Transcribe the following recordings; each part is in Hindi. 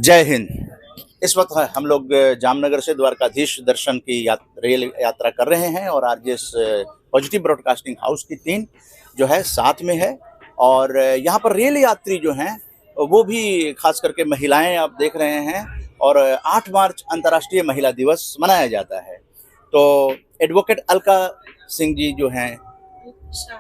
जय हिंद। इस वक्त हम लोग जामनगर से द्वारकाधीश दर्शन की रेल यात्रा कर रहे हैं और आरजेएस पॉजिटिव ब्रॉडकास्टिंग हाउस की टीम जो है साथ में है। और यहाँ पर रेल यात्री जो हैं वो भी खास करके महिलाएं आप देख रहे हैं। और 8 मार्च अंतर्राष्ट्रीय महिला दिवस मनाया जाता है। तो एडवोकेट अलका सिंह जी जो हैं,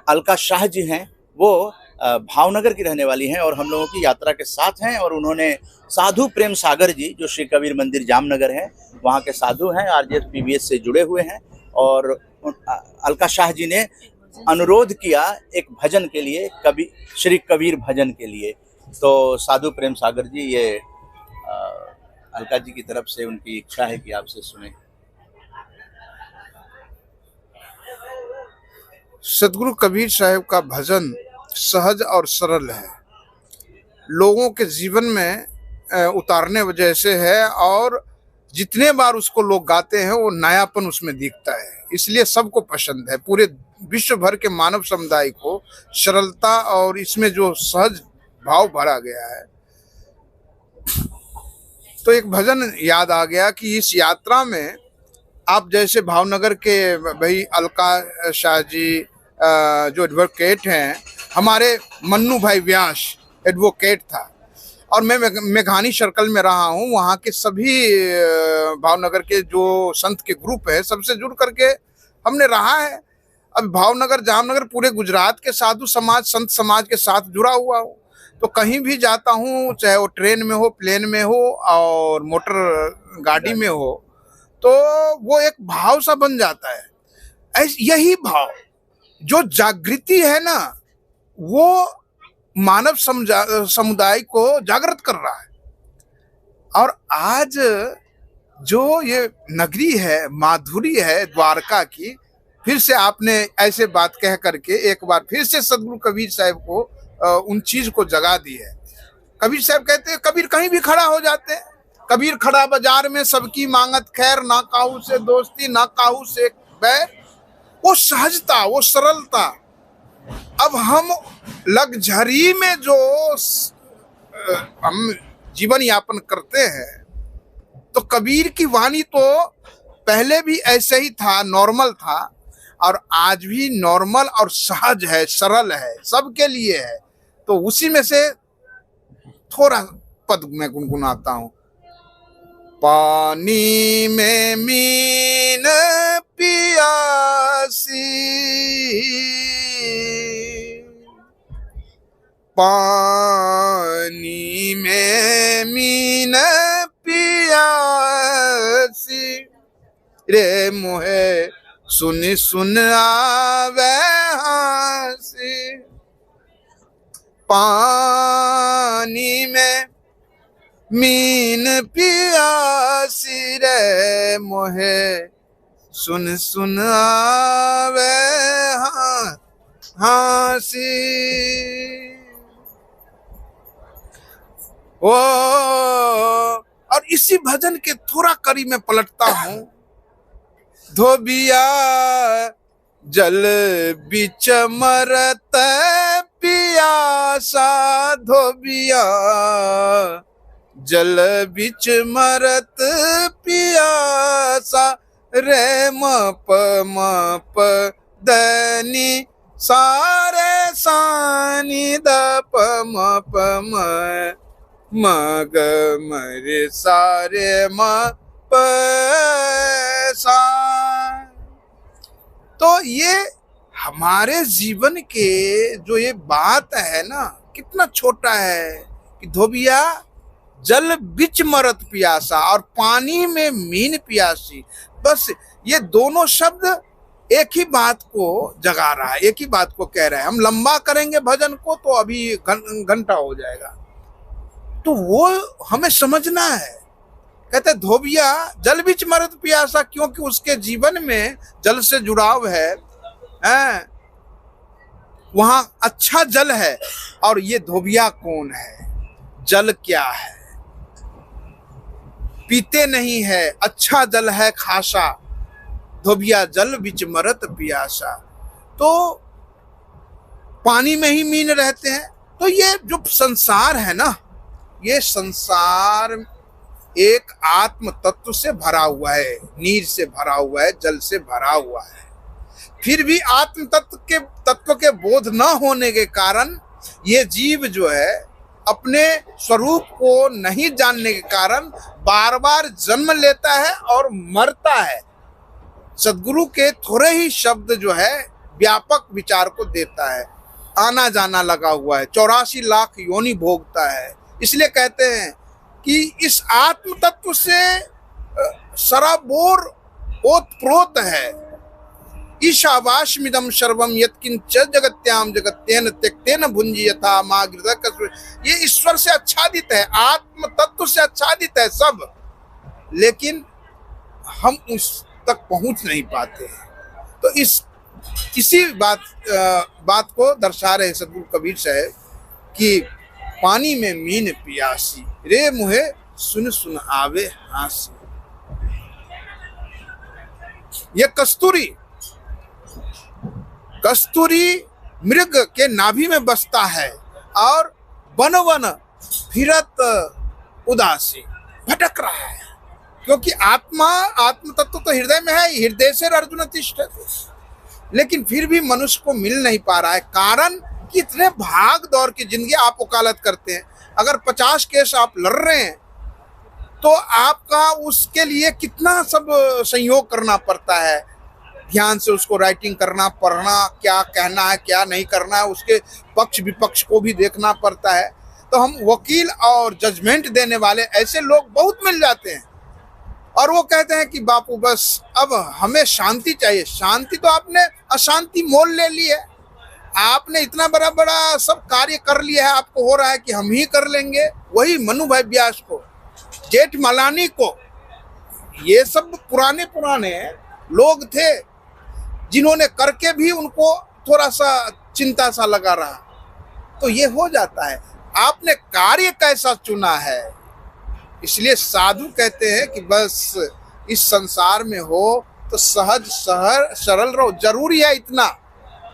अलका शाह जी हैं, वो भावनगर की रहने वाली हैं और हम लोगों की यात्रा के साथ हैं। और उन्होंने साधु प्रेम सागर जी जो श्री कबीर मंदिर जामनगर है वहाँ के साधु हैं, आरजेएस पीबीएस से जुड़े हुए हैं। और अलका शाह जी ने अनुरोध किया एक भजन के लिए, श्री कबीर भजन के लिए। तो साधु प्रेम सागर जी, ये अलका जी की तरफ से उनकी इच्छा है कि आपसे सुने। सदगुरु कबीर साहब का भजन सहज और सरल है, लोगों के जीवन में उतारने वजह से है और जितने बार उसको लोग गाते हैं वो नयापन उसमें दिखता है, इसलिए सबको पसंद है। पूरे विश्व भर के मानव समुदाय को सरलता और इसमें जो सहज भाव भरा गया है। तो एक भजन याद आ गया कि इस यात्रा में आप जैसे भावनगर के भाई अलका शाह जी जो एडवोकेट हैं, हमारे मन्नू भाई व्यास एडवोकेट था और मैं मेघानी सर्कल में रहा हूँ। वहाँ के सभी भावनगर के जो संत के ग्रुप है सबसे जुड़ करके हमने रहा है। अब भावनगर जामनगर पूरे गुजरात के साधु समाज संत समाज के साथ जुड़ा हुआ हूँ। तो कहीं भी जाता हूँ, चाहे वो ट्रेन में हो, प्लेन में हो और मोटर गाड़ी में हो, तो वो एक भाव सा बन जाता है। यही भाव जो जागृति है ना, वो मानव समुदाय को जागृत कर रहा है। और आज जो ये नगरी है, माधुरी है द्वारका की, फिर से आपने ऐसे बात कह करके एक बार फिर से सदगुरु कबीर साहब को उन चीज को जगा दी है। कबीर साहब कहते हैं कबीर कहीं भी खड़ा हो जाते हैं। कबीर खड़ा बाजार में सबकी मांगत खैर, ना काहू से दोस्ती ना काहू से बैर। वो सहजता, वो सरलता। अब हम लग्जरी में जो हम जीवन यापन करते हैं, तो कबीर की वाणी तो पहले भी ऐसे ही था, नॉर्मल था और आज भी नॉर्मल और सहज है, सरल है, सबके लिए है। तो उसी में से थोड़ा पद मैं गुनगुनाता हूँ। पानी में मीन पियासी, पानी में मीन पियासी, रे मोहे सुन सुन आवे हासी। पानी में मीन पियासी, रे मोहे सुन सुन आवे हासी। ओ और इसी भजन के थोड़ा कड़ी में पलटता हूँ। धोबिया जल बिच मरत पियासा, धोबिया जल बिच मरत पियासा, रे मप दनी सारे सानी दप मप मग मरे सारे मप सा। तो ये हमारे जीवन के जो ये बात है ना, कितना छोटा है कि धोबिया जल बिच मरत पियासा और पानी में मीन पियासी। बस ये दोनों शब्द एक ही बात को जगा रहा है, एक ही बात को कह रहा है। हम लंबा करेंगे भजन को तो अभी घंटा हो जाएगा, तो वो हमें समझना है। कहते धोबिया जल बिच मरत पियासा, क्योंकि उसके जीवन में जल से जुड़ाव है, वहां अच्छा जल है। और ये धोबिया कौन है, जल क्या है, पीते नहीं है, अच्छा जल है खासा, धोबिया जल बिच मरत पियासा। तो पानी में ही मीन रहते हैं। तो ये जो संसार है ना, ये संसार एक आत्म तत्व से भरा हुआ है, नीर से भरा हुआ है, जल से भरा हुआ है। फिर भी आत्म तत्व के बोध न होने के कारण ये जीव जो है अपने स्वरूप को नहीं जानने के कारण बार बार जन्म लेता है और मरता है। सद्गुरु के थोड़े ही शब्द जो है व्यापक विचार को देता है। आना जाना लगा हुआ है, 84 लाख योनि भोगता है। इसलिए कहते हैं कि इस आत्म तत्व से सराबोर ओतप्रोत है। ईशावास्मिदं सर्वं यत्किंच जगत्याम जगत्तेन त्यक्तेन भुंजी यथा मागृत। ये ईश्वर से आच्छादित है, आत्म तत्व से आच्छादित है सब, लेकिन हम उस तक पहुंच नहीं पाते हैं। तो इसी बात को दर्शा रहे सद्गुरु कबीर साहब कि पानी में मीन पियासी, रे मुहे सुन सुन आवे हासी। ये कस्तूरी मृग के नाभि में बसता है और वन वन फिरत उदासी भटक रहा है, क्योंकि आत्म तत्व तो हृदय में है, हृदय से अर्जुन तिष्ठति, लेकिन फिर भी मनुष्य को मिल नहीं पा रहा है। कारण कि इतने भाग दौड़ की जिंदगी आप वकालत करते हैं। अगर 50 केस आप लड़ रहे हैं तो आपका उसके लिए कितना सब संयोग करना पड़ता है, ध्यान से उसको राइटिंग करना, पढ़ना, क्या कहना है क्या नहीं करना है, उसके पक्ष विपक्ष को भी देखना पड़ता है। तो हम वकील और जजमेंट देने वाले ऐसे लोग बहुत मिल जाते हैं और वो कहते हैं कि बापू बस अब हमें शांति चाहिए। शांति तो आपने अशांति मोल ले ली है, आपने इतना बड़ा सब कार्य कर लिया है, आपको हो रहा है कि हम ही कर लेंगे। वही मनु भाई व्यास को, जेठमलानी को, ये सब पुराने लोग थे जिन्होंने करके भी उनको थोड़ा सा चिंता सा लगा रहा। तो ये हो जाता है, आपने कार्य कैसा चुना है। इसलिए साधु कहते हैं कि बस इस संसार में हो तो सहज सरल रहो। जरूरी है इतना,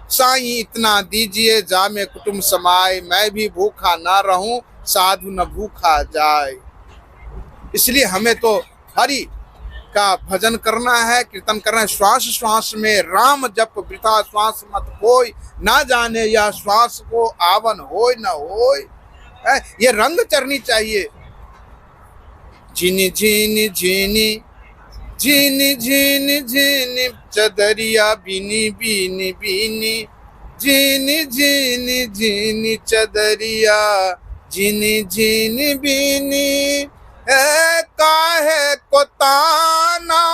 साईं इतना दीजिए जामे कुटुंब समाए, मैं भी भूखा ना रहूं साधु न भूखा जाए। इसलिए हमें तो हरि का भजन करना है, कीर्तन करना है। श्वास श्वास में राम जप वृथा श्वास मत कोई, ना जाने या श्वास को आवन होय न होय। ये रंग चढ़नी चाहिए। झिनी झिनी झिनी झिनी झिनी झिनी चदरिया बीनी बीनी बीनी, झिनी झिनी झिनी चदरिया झिनी झिनी बीनी। काहे को ताना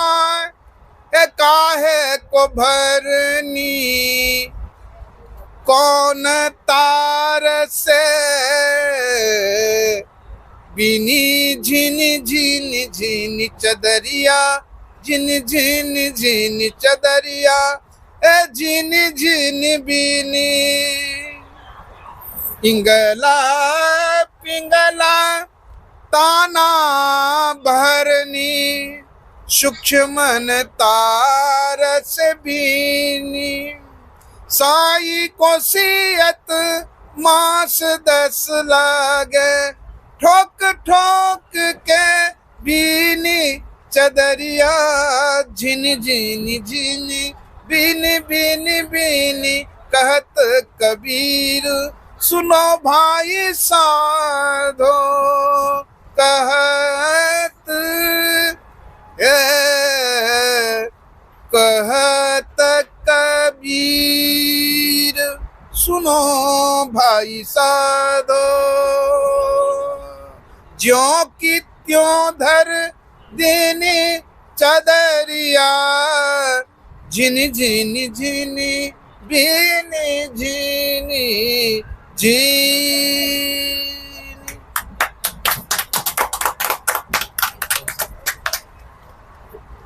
काहे को भरनी, कौन तार से बीनी। झिनी झिनी झिनी चदरिया झिनी झिनी झिनी चदरिया, झिनी झिनी बीनी। इंगला पिंगला ताना भरनी, सूक्ष्मन तार से बीनी। साई को सियत मास 10 लागे, ठोक ठोक के बीनी चदरिया। झिनी झिनी झिनी बीनी बीनी बीनी, कहत कबीर सुनो भाई साधो, कहत कबीर सुनो भाई साधो। ज्यों की त्यों धर देने चदरिया, झिनी झिनी झिनी बीनी झिनी झिनी।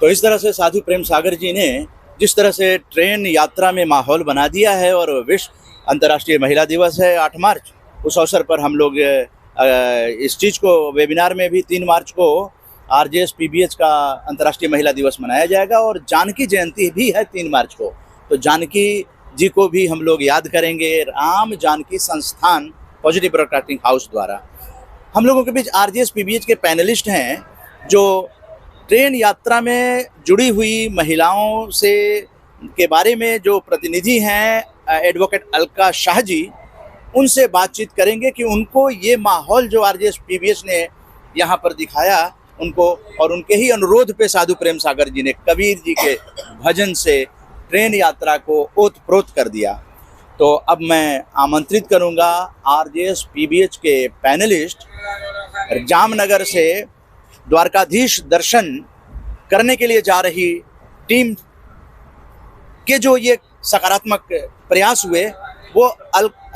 तो इस तरह से साधु प्रेम सागर जी ने जिस तरह से ट्रेन यात्रा में माहौल बना दिया है, और विश्व अंतर्राष्ट्रीय महिला दिवस है 8 मार्च, उस अवसर पर हम लोग इस चीज़ को वेबिनार में भी 3 मार्च को RJS PBH का अंतर्राष्ट्रीय महिला दिवस मनाया जाएगा, और जानकी जयंती भी है 3 मार्च को। तो जानकी जी को भी हम लोग याद करेंगे राम जानकी संस्थान पॉजिटिव ब्रॉडकास्टिंग हाउस द्वारा। हम लोगों के बीच आरजेएस पीबीएच के पैनलिस्ट हैं जो ट्रेन यात्रा में जुड़ी हुई महिलाओं से के बारे में जो प्रतिनिधि हैं एडवोकेट अलका शाह जी, उनसे बातचीत करेंगे कि उनको ये माहौल जो आरजेएस पीबीएच ने यहाँ पर दिखाया उनको, और उनके ही अनुरोध पे साधु प्रेम सागर जी ने कबीर जी के भजन से ट्रेन यात्रा को ओतप्रोत कर दिया। तो अब मैं आमंत्रित करूंगा आरजेएस पीबीएच के पैनलिस्ट जामनगर से द्वारकाधीश दर्शन करने के लिए जा रही टीम के जो ये सकारात्मक प्रयास हुए वो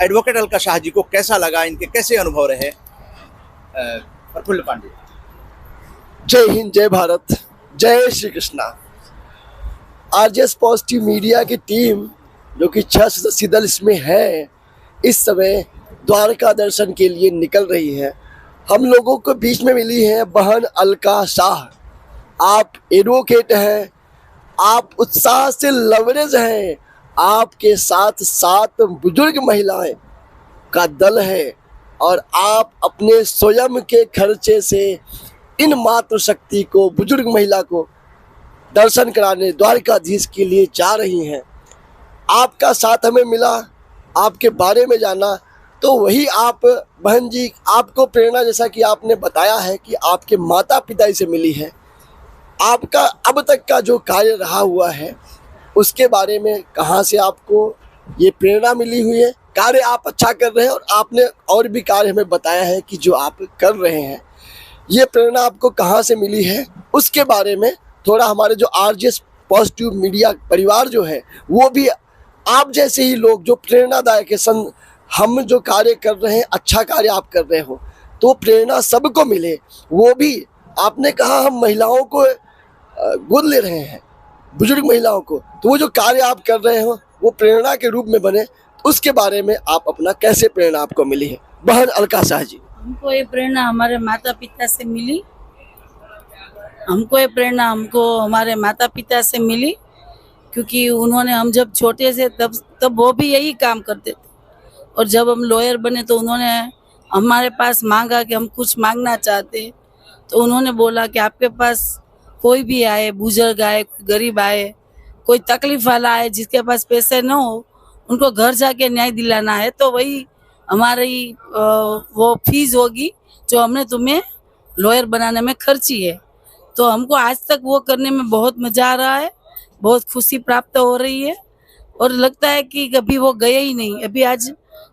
एडवोकेट अलका शाह जी को कैसा लगा, इनके कैसे अनुभव रहे। प्रफुल्ल पांडे। जय हिंद, जय भारत, जय Shri Krishna. RJS positive media की टीम जो कि 6 सदस्यीय दल इसमें है, इस समय द्वारका दर्शन के लिए निकल रही है। हम लोगों को बीच में मिली है बहन अलका शाह। आप एडवोकेट हैं, आप उत्साह से लवरेज हैं, आपके साथ 7 बुजुर्ग महिलाएं का दल है और आप अपने स्वयं के खर्चे से इन मातृशक्ति को, बुजुर्ग महिला को दर्शन कराने द्वारकाधीश के लिए जा रही हैं। आपका साथ हमें मिला, आपके बारे में जाना, तो वही आप बहन जी, आपको प्रेरणा जैसा कि आपने बताया है कि आपके माता पिता से मिली है। आपका अब तक का जो कार्य रहा हुआ है उसके बारे में कहाँ से आपको ये प्रेरणा मिली हुई है। कार्य आप अच्छा कर रहे हैं और आपने और भी कार्य हमें बताया है कि जो आप कर रहे हैं, ये प्रेरणा आपको कहाँ से मिली है, उसके बारे में थोड़ा हमारे जो आरजेएस पॉजिटिव मीडिया परिवार जो है वो भी आप जैसे ही लोग जो प्रेरणादायक है, हम जो कार्य कर रहे हैं अच्छा कार्य आप कर रहे हो तो प्रेरणा सबको मिले। वो भी आपने कहा हम महिलाओं को गोद ले रहे हैं, बुजुर्ग महिलाओं को, तो वो जो कार्य आप कर रहे हो वो प्रेरणा के रूप में बने, उसके बारे में आप अपना कैसे प्रेरणा आपको मिली है बहन अलका शाह जी। हमको ये प्रेरणा हमारे माता पिता से मिली। हमको ये प्रेरणा हमारे माता पिता से मिली क्योंकि उन्होंने, हम जब छोटे से तब वो भी यही काम करते थे और जब हम लॉयर बने तो उन्होंने हमारे पास मांगा कि हम कुछ मांगना चाहते, तो उन्होंने बोला कि आपके पास कोई भी आए, बुजुर्ग आए, गरीब आए, कोई तकलीफ वाला आए, जिसके पास पैसे न हो उनको घर जाके न्याय दिलाना है, तो वही हमारी वो फीस होगी जो हमने तुम्हें लॉयर बनाने में खर्ची है। तो हमको आज तक वो करने में बहुत मजा आ रहा है, बहुत खुशी प्राप्त हो रही है और लगता है कि कभी वो गए ही नहीं। अभी आज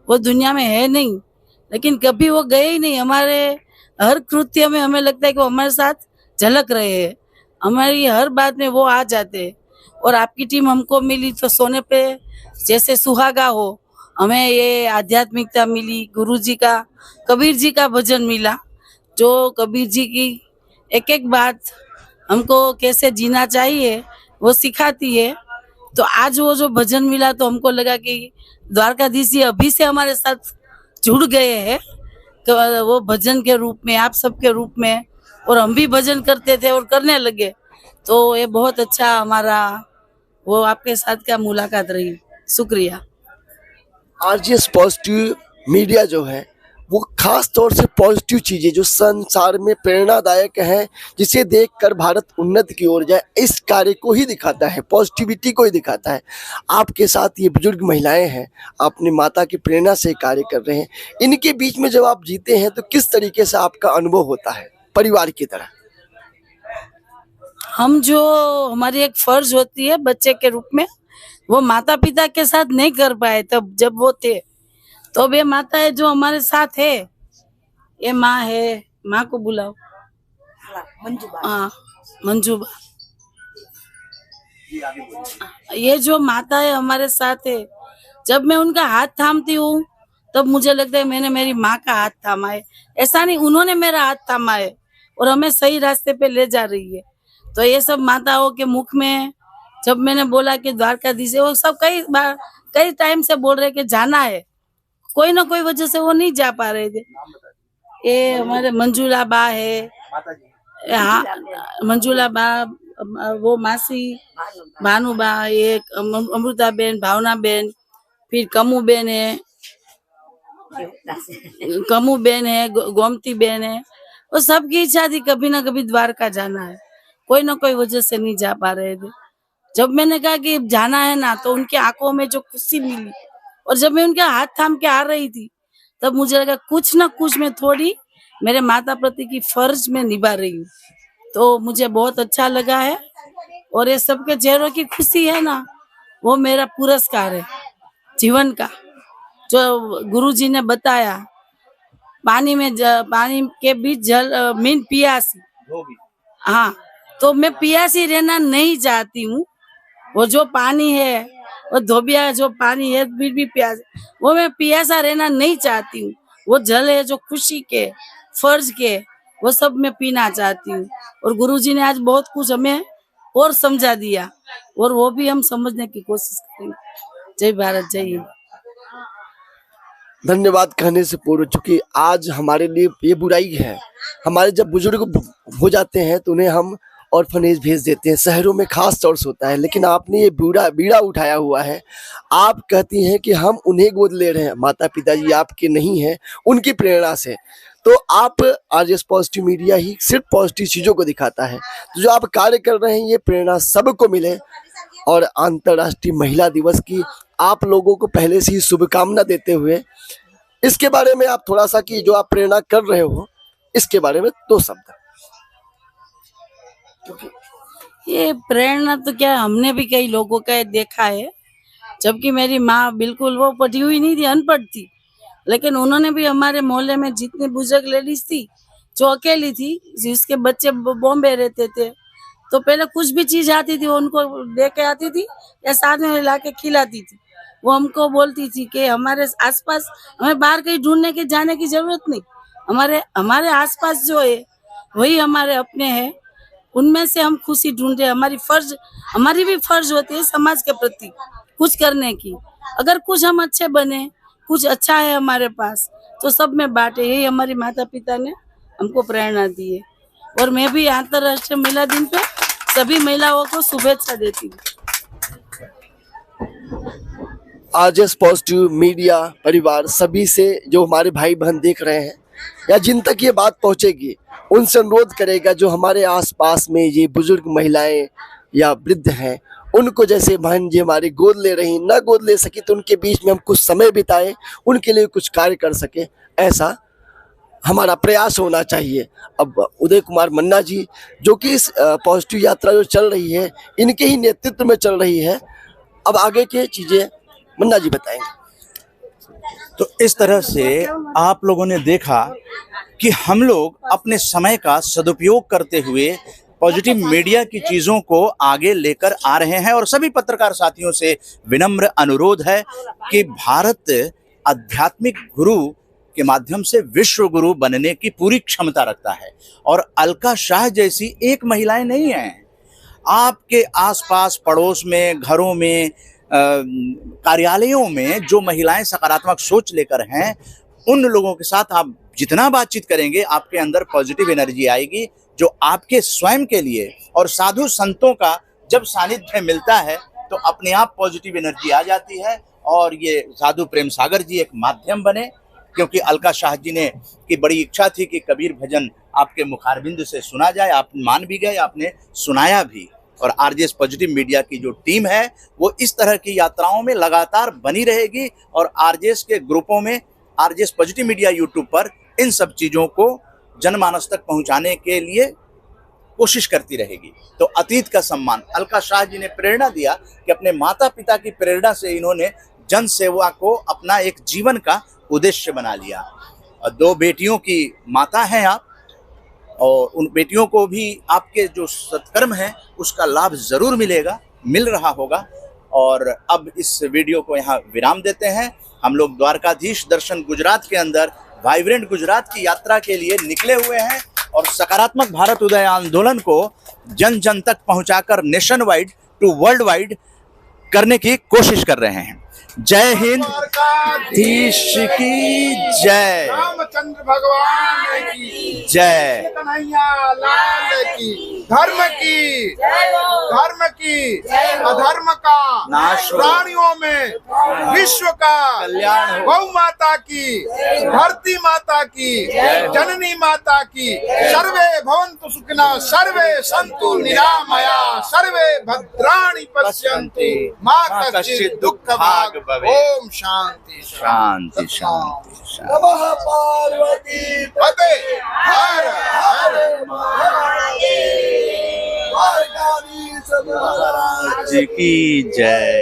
वो दुनिया में है नहीं, लेकिन कभी वो गए ही नहीं। हमारे हर कृत्य में हमें लगता है कि वो हमारे साथ झलक रहे हैं, हमारी हर बात में वो आ जाते हैं। और आपकी टीम हमको मिली तो सोने पे जैसे सुहागा हो, हमें ये आध्यात्मिकता मिली, गुरुजी का, कबीर जी का भजन मिला, जो कबीर जी की एक एक बात हमको कैसे जीना चाहिए वो सिखाती है। तो आज वो जो भजन मिला तो हमको लगा कि द्वारकाधीश जी अभी से हमारे साथ जुड़ गए हैं, तो वो भजन के रूप में, आप सबके रूप में, और हम भी भजन करते थे और करने लगे। तो ये बहुत अच्छा हमारा वो आपके साथ क्या मुलाकात रही। शुक्रिया। आरजेएस पॉजिटिव मीडिया जो है वो खास तौर से पॉजिटिव चीज़ें जो संसार में प्रेरणादायक हैं, जिसे देखकर भारत उन्नति की ओर जाए, इस कार्य को ही दिखाता है, पॉजिटिविटी को ही दिखाता है। आपके साथ ये बुजुर्ग महिलाएं हैं, अपनी माता की प्रेरणा से कार्य कर रहे हैं। इनके बीच में जब आप जीते हैं तो किस तरीके से आपका अनुभव होता है परिवार की तरह? हम जो हमारी एक फर्ज होती है बच्चे के रूप में, वो माता पिता के साथ नहीं कर पाए तब जब वो थे, तो अब ये माता है जो हमारे साथ है, ये माँ है, माँ को बुलाओ, मंजूबा। ये जो माता है हमारे साथ है, जब मैं उनका हाथ थामती हूँ तब मुझे लगता है मैंने मेरी माँ का हाथ थामा है। ऐसा नहीं, उन्होंने मेरा हाथ थामा है और हमें सही रास्ते पे ले जा रही है। तो ये सब माताओं के मुख में जब मैंने बोला कि द्वारकाधीश है, वो सब कई टाइम से बोल रहे कि जाना है, कोई ना कोई वजह से वो नहीं जा पा रहे थे। ये हमारे मंजूला बा है, हाँ मंजूला बा, वो मासी भानु बा, ये अमृता बेन, भावना बेन, फिर कमू बेन है, कमू बहन है, गोमती बहन है, वो सबकी इच्छा थी कभी ना कभी द्वारका जाना है, कोई ना कोई वजह से नहीं जा पा रहे थे। जब मैंने कहा कि जाना है ना, तो उनकी आंखों में जो खुशी मिली, और जब मैं उनके हाथ थाम के आ रही थी, तब मुझे लगा कुछ ना कुछ मैं थोड़ी मेरे माता प्रति की फर्ज में निभा रही हूँ। तो मुझे बहुत अच्छा लगा है, और ये सबके चेहरों की खुशी है ना, वो मेरा पुरस्कार है जीवन का। जो गुरुजी ने बताया, पानी के बीच जल मीन पियासी, हाँ, तो मैं पियासी रहना नहीं चाहती हूँ। वो जो पानी है, वो धोबिया जो पानी है, फिर भी प्यास, वो मैं पियासा रहना नहीं चाहती हूँ। वो जल है जो खुशी के, फर्ज के, वो सब मैं पीना चाहती हूँ। और गुरुजी ने आज बहुत कुछ हमें और समझा दिया, और वो भी हम समझने की कोशिश करेंगे। जय भारत, जय हिंद। धन्यवाद कहने से पूर्व, चूंकि आज हमारे लिए ये बुराई है, हमारे जब बुजुर्ग हो जाते हैं तो उन्हें हम ऑर्फनेज भेज देते हैं, शहरों में खास तौर से होता है, लेकिन आपने ये बीड़ा उठाया हुआ है। आप कहती हैं कि हम उन्हें गोद ले रहे हैं, माता पिताजी आपके नहीं हैं, उनकी प्रेरणा से। तो आप आरजेएस पॉजिटिव मीडिया ही सिर्फ पॉजिटिव चीज़ों को दिखाता है, तो जो आप कार्य कर रहे हैं ये प्रेरणा सबको मिले। और अंतर्राष्ट्रीय महिला दिवस की आप लोगों को पहले से ही शुभकामना देते हुए, इसके बारे में आप थोड़ा सा, कि जो आप प्रेरणा कर रहे हो इसके बारे में 2 शब्द। ये प्रेरणा तो क्या, हमने भी कई लोगों का देखा है, जबकि मेरी माँ बिल्कुल वो पढ़ी हुई नहीं थी, अनपढ़ थी, लेकिन उन्होंने भी हमारे मोहल्ले में जितनी बुजुर्ग लेडीज थी, जो अकेली थी, जिसके बच्चे बॉम्बे रहते थे, तो पहले कुछ भी चीज आती थी वो उनको दे के आती थी या साथ में ला के खिलाती थी। वो हमको बोलती थी कि हमारे आसपास हमें बाहर कहीं ढूंढने के जाने की जरूरत नहीं, हमारे आसपास जो है वही हमारे अपने हैं, उनमें से हम खुशी ढूंढे। हमारी भी फर्ज होती है समाज के प्रति कुछ करने की। अगर कुछ हम अच्छे बने, कुछ अच्छा है हमारे पास, तो सब में बांटे। यही हमारी माता पिता ने हमको प्रेरणा दी है, और मैं भी अंतर्राष्ट्रीय महिला दिन पे सभी महिलाओं को शुभेच्छा देती हूँ। आरजेएस पॉजिटिव मीडिया परिवार सभी से, जो हमारे भाई बहन देख रहे हैं या जिन तक ये बात पहुंचेगी, उनसे अनुरोध करेगा जो हमारे आसपास में ये बुजुर्ग महिलाएं या वृद्ध हैं, उनको जैसे बहन जी हमारी गोद ले रही, ना गोद ले सकी तो उनके बीच में हम कुछ समय बिताएं, उनके लिए कुछ कार्य कर सके, ऐसा हमारा प्रयास होना चाहिए। अब उदय कुमार मन्ना जी, जो कि इस पॉजिटिव यात्रा जो चल रही है इनके ही नेतृत्व में चल रही है, अब आगे की चीजें मन्ना जी बताएंगे। तो इस तरह से आप लोगों ने देखा कि हम लोग अपने समय का सदुपयोग करते हुए पॉजिटिव मीडिया की चीज़ों को आगे लेकर आ रहे हैं, और सभी पत्रकार साथियों से विनम्र अनुरोध है कि भारत आध्यात्मिक गुरु के माध्यम से विश्व गुरु बनने की पूरी क्षमता रखता है, और अलका शाह जैसी एक महिलाएं नहीं हैं। आपके आसपास पड़ोस में, घरों में, कार्यालयों में जो महिलाएं सकारात्मक सोच लेकर हैं, उन लोगों के साथ आप जितना बातचीत करेंगे आपके अंदर पॉजिटिव एनर्जी आएगी, जो आपके स्वयं के लिए, और साधु संतों का जब सानिध्य मिलता है तो अपने आप पॉजिटिव एनर्जी आ जाती है। और ये साधु प्रेम सागर जी एक माध्यम बने, क्योंकि अलका शाह जी ने की बड़ी इच्छा थी कि कबीर भजन आपके मुखारबिंद से सुना जाए, आप मान भी गए, आपने सुनाया भी। और आरजेएस पॉजिटिव मीडिया की जो टीम है वो इस तरह की यात्राओं में लगातार बनी रहेगी, और आरजेएस के ग्रुपों में, आरजेएस पॉजिटिव मीडिया यूट्यूब पर इन सब चीज़ों को जनमानस तक पहुंचाने के लिए कोशिश करती रहेगी। तो अतीत का सम्मान, अलका शाह जी ने प्रेरणा दिया कि अपने माता पिता की प्रेरणा से इन्होंने जन सेवा को अपना एक जीवन का उद्देश्य बना लिया। और 2 बेटियों की माता हैं आप, और उन बेटियों को भी आपके जो सत्कर्म है उसका लाभ जरूर मिल रहा होगा। और अब इस वीडियो को यहाँ विराम देते हैं। हम लोग द्वारकाधीश दर्शन गुजरात के अंदर वाइब्रेंट गुजरात की यात्रा के लिए निकले हुए हैं, और सकारात्मक भारत उदय आंदोलन को जन जन तक पहुंचाकर nation wide to world wide करने की कोशिश कर रहे हैं। जय हिंद, धीश की जय, रामचंद्र भगवान की जय। कन्हैया लाल की। धर्म की अधर्म का नाश हो। प्राणियों में विश्व का कल्याण हो। गौ माता की, धरती माता की, जननी माता की, सर्वे भवन्तु सुखिनः, सर्वे सन्तु निरामया, सर्वे भद्राणि पश्यन्तु, मा कश्चित् दुःखभाग् भवेत्। ओम शांति शांति शांति शांति। नमः पार्वती पते हर हर महादेव। जी की जय।